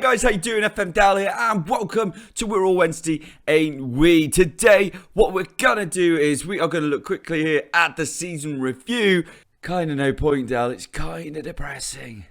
guys, how you doing? FM22 here, and welcome to We're All Wednesday, Ain't We? Today, what we're gonna do is we are gonna look quickly here at the season review. Kinda no point, Dal. It's kinda depressing.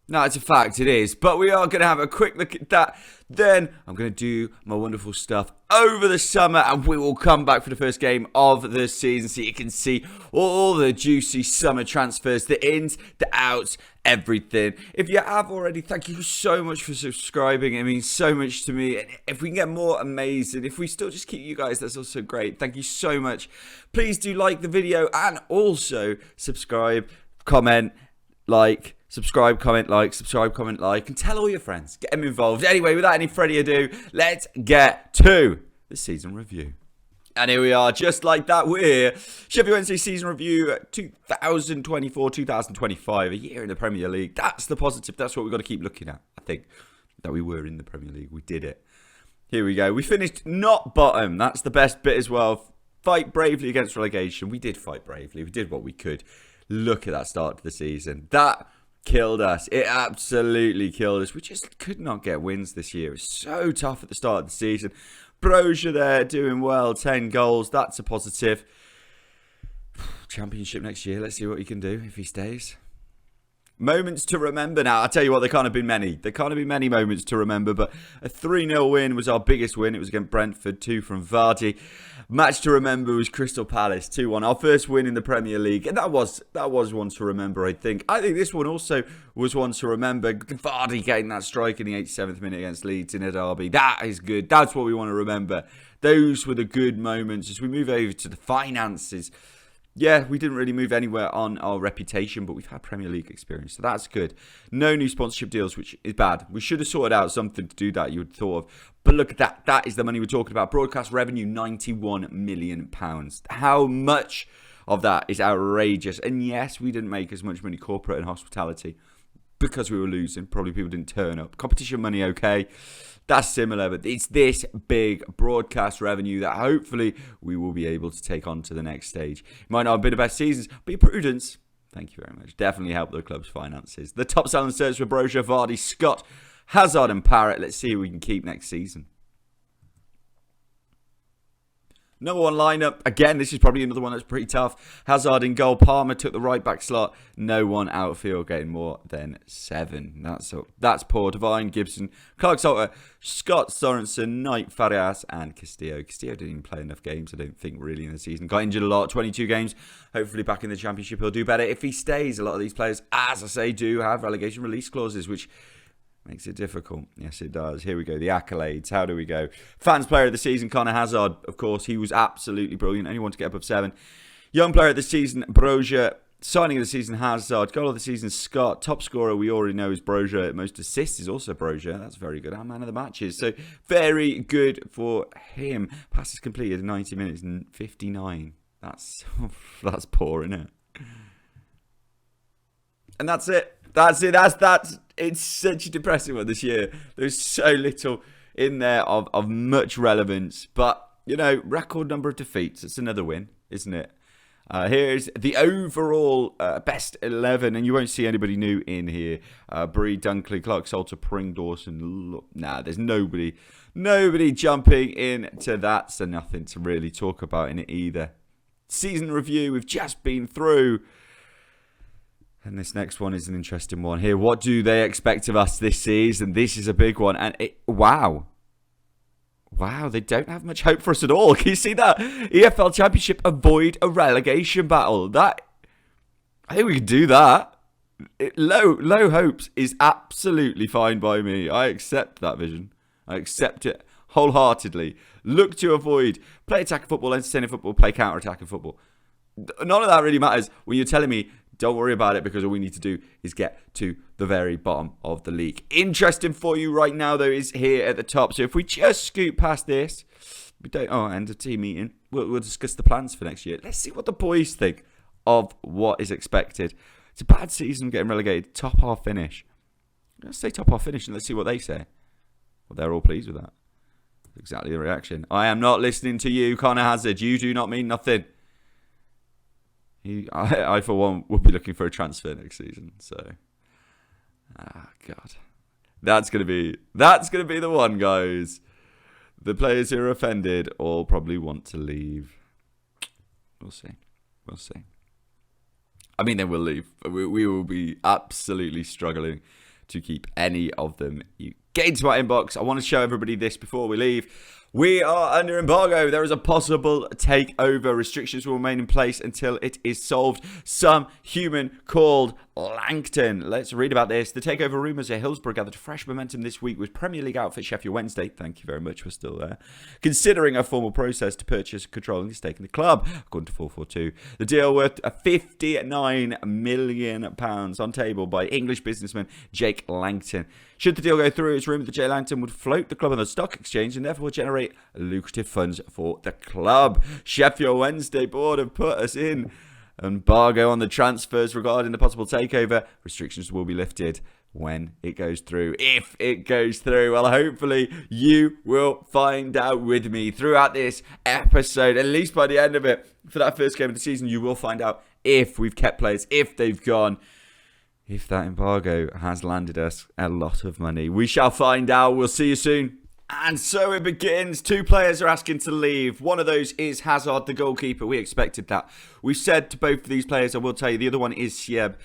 No, it's a fact, it is. But we are going to have a quick look at that. Then I'm going to do my wonderful stuff over the summer. And we will come back for the first game of the season so you can see all the juicy summer transfers. The ins, the outs, everything. If you have already, thank you so much for subscribing. It means so much to me. And if we can get more, amazing. If we still just keep you guys, that's also great. Thank you so much. Please do like the video and also subscribe, comment, like. Subscribe, comment, like, and tell all your friends. Get them involved. Anyway, without any further ado, let's get to the season review. And here we are, just like that, we're Sheffield Wednesday season review 2024-2025, a year in the Premier League. That's the positive. That's what we've got to keep looking at, I think, that we were in the Premier League. We did it. Here we go. We finished not bottom. That's the best bit as well. Fight bravely against relegation. We did fight bravely. We did what we could. Look at that start to the season. That killed us. It absolutely killed us. We just could not get wins this year. It's so tough at the start of the season. Brozier there doing well. 10 goals. That's a positive. Championship next year. Let's see what he can do if he stays. Moments to remember now. I'll tell you what, there can't have been many. There can't have been many moments to remember, but a 3-0 win was our biggest win. It was against Brentford, 2 from Vardy. Match to remember was Crystal Palace, 2-1. Our first win in the Premier League, and that was one to remember, I think. I think this one also was one to remember. Vardy getting that strike in the 87th minute against Leeds in a derby. That is good. That's what we want to remember. Those were the good moments. As we move over to the finances, yeah, we didn't really move anywhere on our reputation, but we've had Premier League experience, so that's good. No new sponsorship deals, which is bad. We should have sorted out something to do that, you would have thought of. But look at that. That is the money we're talking about. Broadcast revenue, £91 million. How much of that is outrageous? And yes, we didn't make as much money corporate and hospitality because we were losing. Probably people didn't turn up. Competition money, okay. That's similar, but it's this big broadcast revenue that hopefully we will be able to take on to the next stage. It might not have been the best seasons, but your prudence, thank you very much, definitely helped the club's finances. The top selling search for Brozier, Vardy, Scott, Hazard and Parrott. Let's see who we can keep next season. Number one lineup. Again, this is probably another one that's pretty tough. Hazard in goal. Palmer took the right back slot. No one outfield getting more than 7. That's poor. Devine, Gibson, Clark Salter, Scott Sorensen, Knight, Farias, and Castillo. Castillo didn't even play enough games, I don't think, really, in the season. Got injured a lot. 22 games. Hopefully back in the Championship he'll do better. If he stays, a lot of these players, as I say, do have relegation release clauses, which makes it difficult. Yes, it does. Here we go. The accolades. How do we go? Fans player of the season, Connor Hazard. Of course, he was absolutely brilliant. Anyone to get above 7. Young player of the season, Brozier. Signing of the season, Hazard. Goal of the season, Scott. Top scorer, we already know, is Brozier. Most assists is also Brozier. That's very good. Our man of the matches. So, very good for him. Passes completed 90 minutes and 59. That's poor, isn't it? And that's it. That's it's such a depressing one this year. There's so little in there of much relevance. But, you know, record number of defeats. It's another win, isn't it? Here's the overall best 11. And you won't see anybody new in here. Bree, Dunkley, Clark, Salter, Pring, Dawson. Nah, there's nobody jumping into that. So nothing to really talk about in it either. Season review, we've just been through. And this next one is an interesting one here. What do they expect of us this season? This is a big one. And wow, they don't have much hope for us at all. Can you see that? EFL Championship, avoid a relegation battle. I think we can do that. Low hopes is absolutely fine by me. I accept that vision. I accept it wholeheartedly. Look to avoid. Play attacking football, entertaining football, play counter-attacking football. None of that really matters when you're telling me don't worry about it because all we need to do is get to the very bottom of the league. Interesting for you right now, though, is here at the top. So if we just scoot past this, and a team meeting, we'll discuss the plans for next year. Let's see what the boys think of what is expected. It's a bad season getting relegated. Top half finish. Let's say top half finish and let's see what they say. Well, they're all pleased with that. Exactly the reaction. I am not listening to you, Connor Hazard. You do not mean nothing. I, for one, will be looking for a transfer next season. So, God. That's gonna be the one, guys. The players who are offended all probably want to leave. We'll see. I mean, they will leave. We will be absolutely struggling to keep any of them. You get into my inbox. I want to show everybody this before we leave. We are under embargo. There is a possible takeover. Restrictions will remain in place until it is solved. Some human called Langton. Let's read about this. The takeover rumours at Hillsborough gathered fresh momentum this week with Premier League outfit Sheffield Wednesday. Thank you very much. We're still there. Considering a formal process to purchase controlling the stake in the club, according to 442. The deal worth £59 million on table by English businessman Jake Langton. Should the deal go through, it's rumoured that Jay Langton would float the club on the stock exchange and therefore generate lucrative funds for the club. Sheffield Wednesday board have put us in embargo on the transfers regarding the possible takeover. Restrictions will be lifted when it goes through. If it goes through, well, hopefully you will find out with me throughout this episode, at least by the end of it. For that first game of the season, you will find out if we've kept players, if they've gone. If that embargo has landed us a lot of money. We shall find out. We'll see you soon. And so it begins. 2 players are asking to leave. One of those is Hazard, the goalkeeper. We expected that. We've said to both of these players, I will tell you, the other one is Sieb.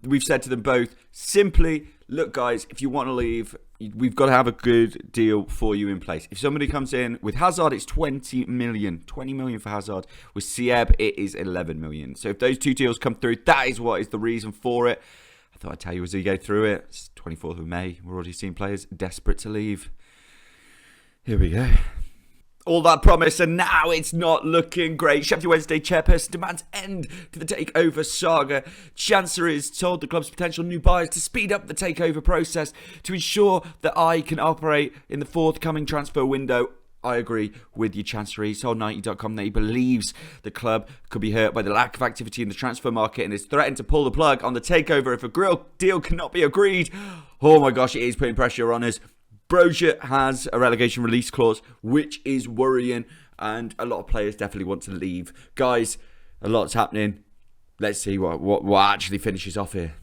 We've said to them both, simply, look, guys, if you want to leave, we've got to have a good deal for you in place. If somebody comes in with Hazard, it's 20 million. 20 million for Hazard. With Sieb, it is 11 million. So if those 2 deals come through, that is what is the reason for it. I thought I'd tell you as we go through it. It's 24th of May. We're already seeing players desperate to leave. Here we go. All that promise, and now it's not looking great. Sheffield Wednesday chairperson demands end to the takeover saga. Chancery's told the club's potential new buyers to speed up the takeover process to ensure that I can operate in the forthcoming transfer window. I agree with you, Chancery. He's told 90.com that he believes the club could be hurt by the lack of activity in the transfer market and is threatened to pull the plug on the takeover if a real deal cannot be agreed. Oh my gosh, it is putting pressure on us. Brozier has a relegation release clause, which is worrying, and a lot of players definitely want to leave. Guys, a lot's happening. Let's see what actually finishes off here.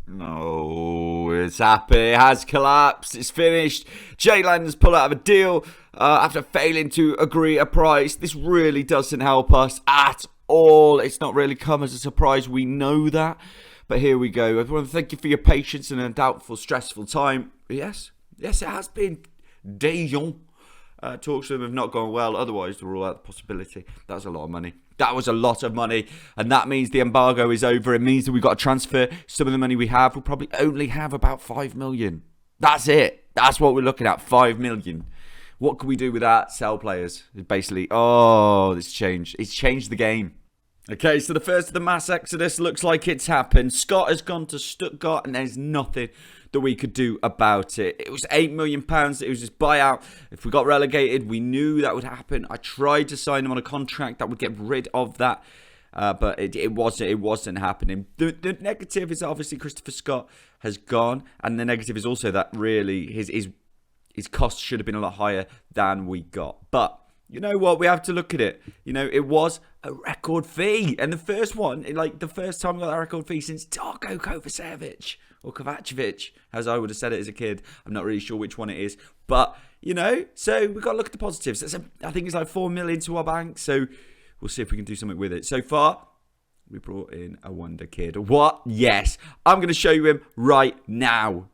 No, it's happy. It has collapsed. It's finished. Jay Langton's pulled out of a deal after failing to agree a price. This really doesn't help us at all. It's not really come as a surprise. We know that. But here we go. I want to thank you for your patience in a doubtful, stressful time. Yes, it has been. Dijon. Talks to them have not gone well. Otherwise, to rule out the possibility. That's a lot of money. That was a lot of money. And that means the embargo is over. It means that we've got to transfer some of the money we have. We'll probably only have about 5 million. That's it. That's what we're looking at. 5 million. What can we do with that? Sell players. Basically, it's changed. It's changed the game. Okay, so the first of the mass exodus looks like it's happened. Scott has gone to Stuttgart and there's nothing that we could do about it. It was £8 million. It was just buyout. If we got relegated, we knew that would happen. I tried to sign him on a contract that would get rid of that, but it wasn't happening. The negative is obviously Christopher Scott has gone, and the negative is also that really his costs should have been a lot higher than we got. But you know what? We have to look at it. You know, it was a record fee. And the first one, like the first time we got that record fee since Darko Kovacevic or Kovacevic, as I would have said it as a kid. I'm not really sure which one it is. But, you know, so we've got to look at the positives. I think it's like 4 million to our bank. So we'll see if we can do something with it. So far, we brought in a wonder kid. What? Yes. I'm going to show you him right now.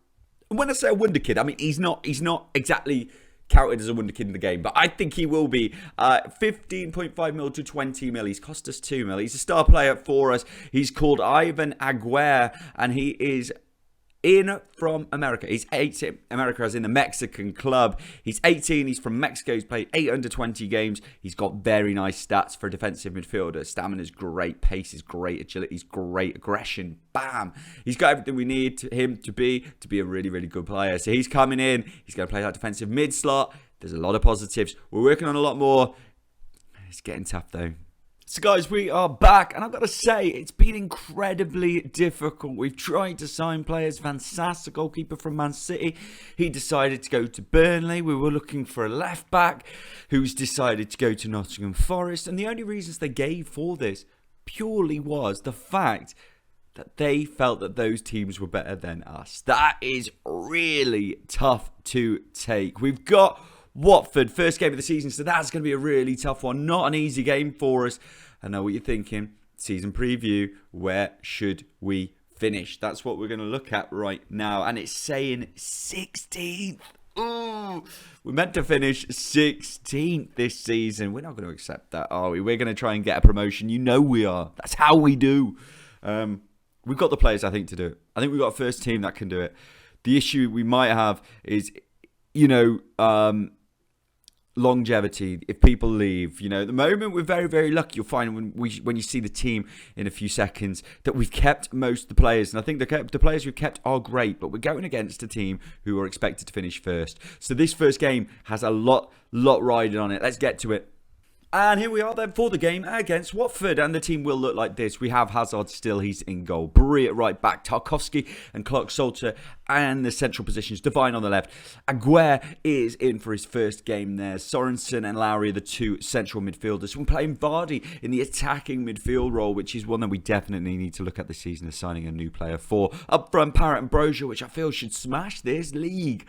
And when I say a wonder kid, I mean, he's not exactly counted as a wonder kid in the game, but I think he will be. 15.5 mil to 20 mil. He's cost us 2 mil. He's a star player for us. He's called Ivan Aguirre, and he is in from America. He's 18. America as in the Mexican club. He's 18. He's from Mexico. He's played 8 under 20 games. He's got very nice stats for a defensive midfielder. Stamina's great. Pace is great. Agility's great. Aggression. Bam. He's got everything we need him to be a really, really good player. So he's coming in. He's going to play that defensive mid slot. There's a lot of positives. We're working on a lot more. It's getting tough though. So guys, we are back, and I've got to say, it's been incredibly difficult. We've tried to sign players. Van Sass, the goalkeeper from Man City, he decided to go to Burnley. We were looking for a left-back who's decided to go to Nottingham Forest, and the only reasons they gave for this purely was the fact that they felt that those teams were better than us. That is really tough to take. We've got Watford, first game of the season, so that's going to be a really tough one. Not an easy game for us. I know what you're thinking. Season preview, where should we finish? That's what we're going to look at right now. And it's saying 16th. Ooh, we're meant to finish 16th this season. We're not going to accept that, are we? We're going to try and get a promotion. You know we are. That's how we do. We've got the players, I think, to do it. I think we've got a first team that can do it. The issue we might have is, longevity. If people leave, at the moment we're very, very lucky. You'll find when you see the team in a few seconds that we've kept most of the players, and I think the players we've kept are great. But we're going against a team who are expected to finish first. So this first game has a lot riding on it. Let's get to it. And here we are then for the game against Watford. And the team will look like this. We have Hazard still. He's in goal. Brie at right back. Tarkowski and Clark-Salter and the central positions. Devine on the left. Aguirre is in for his first game there. Sorensen and Lowry are the two central midfielders. We're playing Vardy in the attacking midfield role, which is one that we definitely need to look at this season as signing a new player for. Up front, Arent and Brozier, which I feel should smash this league.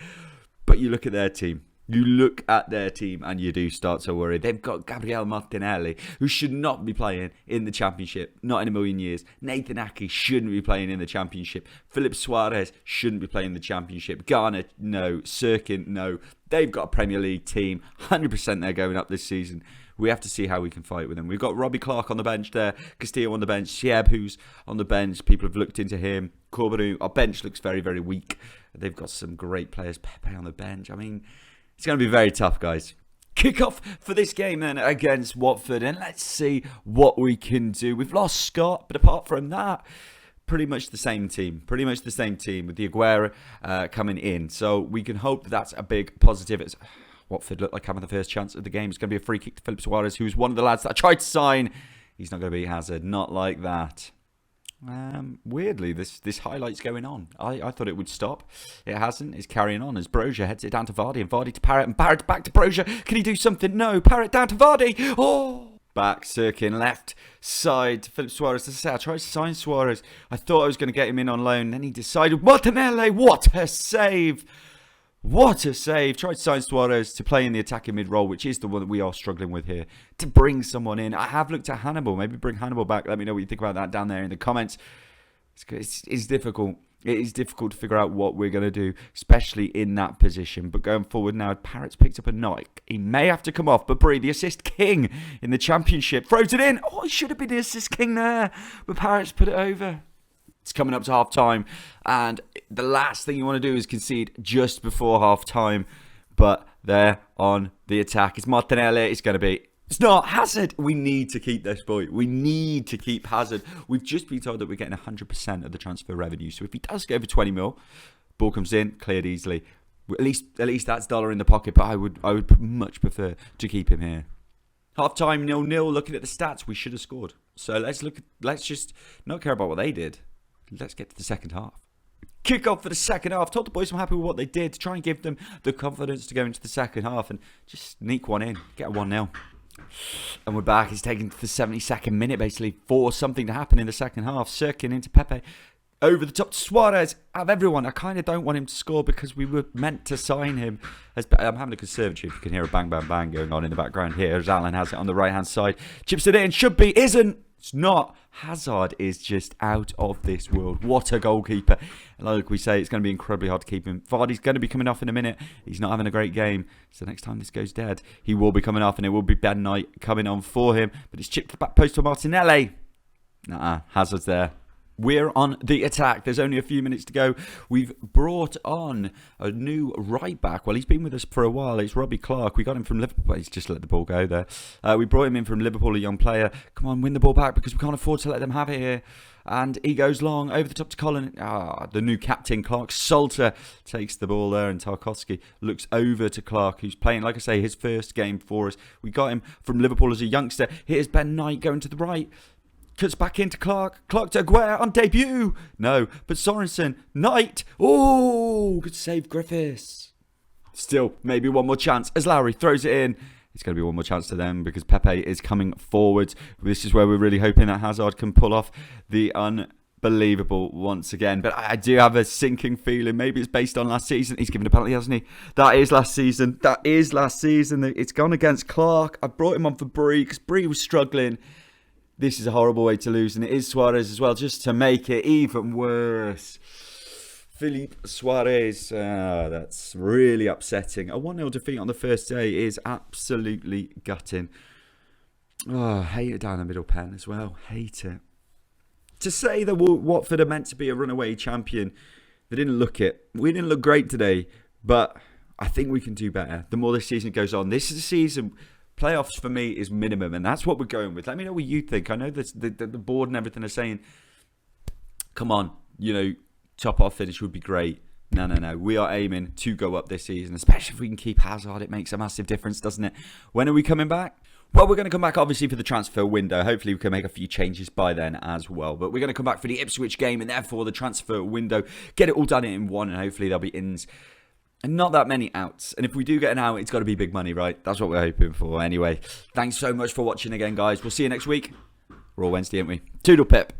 But you look at their team. You look at their team and you do start to worry. They've got Gabriel Martinelli, who should not be playing in the Championship. Not in a million years. Nathan Ake shouldn't be playing in the Championship. Philip Suarez shouldn't be playing in the Championship. Garner, no. Sirkin, no. They've got a Premier League team. 100% they're going up this season. We have to see how we can fight with them. We've got Robbie Clark on the bench there. Castillo on the bench. Sheb, who's on the bench. People have looked into him. Corbanu. Our bench looks very, very weak. They've got some great players. Pepe on the bench. I mean, it's going to be very tough, guys. Kick off for this game then against Watford, and let's see what we can do. We've lost Scott, but apart from that, pretty much the same team. Pretty much the same team with the Aguirre coming in. So we can hope that that's a big positive. Watford look like having the first chance of the game. It's going to be a free kick to Philip Suarez, who's one of the lads that I tried to sign. He's not going to beat Hazard. Not like that. Weirdly, this highlight's going on. I thought it would stop. It hasn't. It's carrying on as Brozier heads it down to Vardy, and Vardy to Parrott, and Parrott back to Brozier. Can he do something? No. Parrott down to Vardy. Oh! Back, Sirkin, left side to Philip Suarez. As I say, I tried to sign Suarez. I thought I was going to get him in on loan. Then he decided, Martinelli, what a save! What a save. Tried to sign Suarez to play in the attacking mid-role, which is the one that we are struggling with here. To bring someone in. I have looked at Hannibal. Maybe bring Hannibal back. Let me know what you think about that down there in the comments. It's difficult. It is difficult to figure out what we're going to do, especially in that position. But going forward now, Parrott's picked up a knock. He may have to come off, but Brie, the assist king in the Championship, throws it in. Oh, he should have been the assist king there, but Parrott's put it over. It's coming up to half time, and the last thing you want to do is concede just before half time. But they're on the attack. It's Martinelli. It's going to be. It's not Hazard. We need to keep this boy. We need to keep Hazard. We've just been told that we're getting 100% of the transfer revenue. So if he does go over 20 mil, ball comes in, cleared easily. At least that's dollar in the pocket. But I would much prefer to keep him here. Half time 0-0. Looking at the stats, we should have scored. So let's just not care about what they did. Let's get to the second half. Kick off for the second half. Told the boys I'm happy with what they did to try and give them the confidence to go into the second half and just sneak one in. Get a 1-0. And we're back. It's taken to the 72nd minute basically for something to happen in the second half. Sirkin into Pepe. Over the top to Suarez. Out of everyone, I kind of don't want him to score because we were meant to sign him. I'm having a conservatory if you can hear a bang, bang, bang going on in the background here as Alan has it on the right-hand side. Chips it in. Should be. Isn't. It's not. Hazard is just out of this world. What a goalkeeper. And like we say, it's going to be incredibly hard to keep him. Vardy's going to be coming off in a minute. He's not having a great game. So next time this goes dead, he will be coming off and it will be Ben Knight coming on for him. But it's chipped to the back post to Martinelli. Hazard's there. We're on the attack. There's only a few minutes to go. We've brought on a new right back. Well, he's been with us for a while. It's Robbie Clark. We got him from Liverpool. He's just let the ball go there. We brought him in from Liverpool, a young player. Come on, win the ball back because we can't afford to let them have it here. And he goes long over the top to Colin. The new captain, Clark-Salter, takes the ball there. And Tarkowski looks over to Clark, who's playing, like I say, his first game for us. We got him from Liverpool as a youngster. Here's Ben Knight going to the right. Cuts back into Clark. Clark to Aguirre on debut. No, but Sorensen. Knight. Oh, good save, Griffiths. Still, maybe one more chance as Lowry throws it in. It's going to be one more chance to them because Pepe is coming forward. This is where we're really hoping that Hazard can pull off the unbelievable once again. But I do have a sinking feeling. Maybe it's based on last season. He's given a penalty, hasn't he? That is last season. It's gone against Clark. I brought him on for Bree because Bree was struggling. This is a horrible way to lose. And it is Suarez as well, just to make it even worse. Philippe Suarez. That's really upsetting. A 1-0 defeat on the first day is absolutely gutting. Oh, I hate it down the middle pen as well. Hate it. To say that Watford are meant to be a runaway champion, they didn't look it. We didn't look great today, but I think we can do better. The more this season goes on, this is a season, playoffs for me is minimum, and that's what we're going with. Let me know what you think. I know that the board and everything are saying, come on, top off finish would be great. No. We are aiming to go up this season, especially if we can keep Hazard. It makes a massive difference, doesn't it? When are we coming back? Well, we're going to come back, obviously, for the transfer window. Hopefully, we can make a few changes by then as well. But we're going to come back for the Ipswich game and therefore the transfer window. Get it all done in one, and hopefully there'll be ins and not that many outs. And if we do get an out, it's got to be big money, right? That's what we're hoping for. Anyway, thanks so much for watching again, guys. We'll see you next week. We're all Wednesday, aren't we? Toodle pip.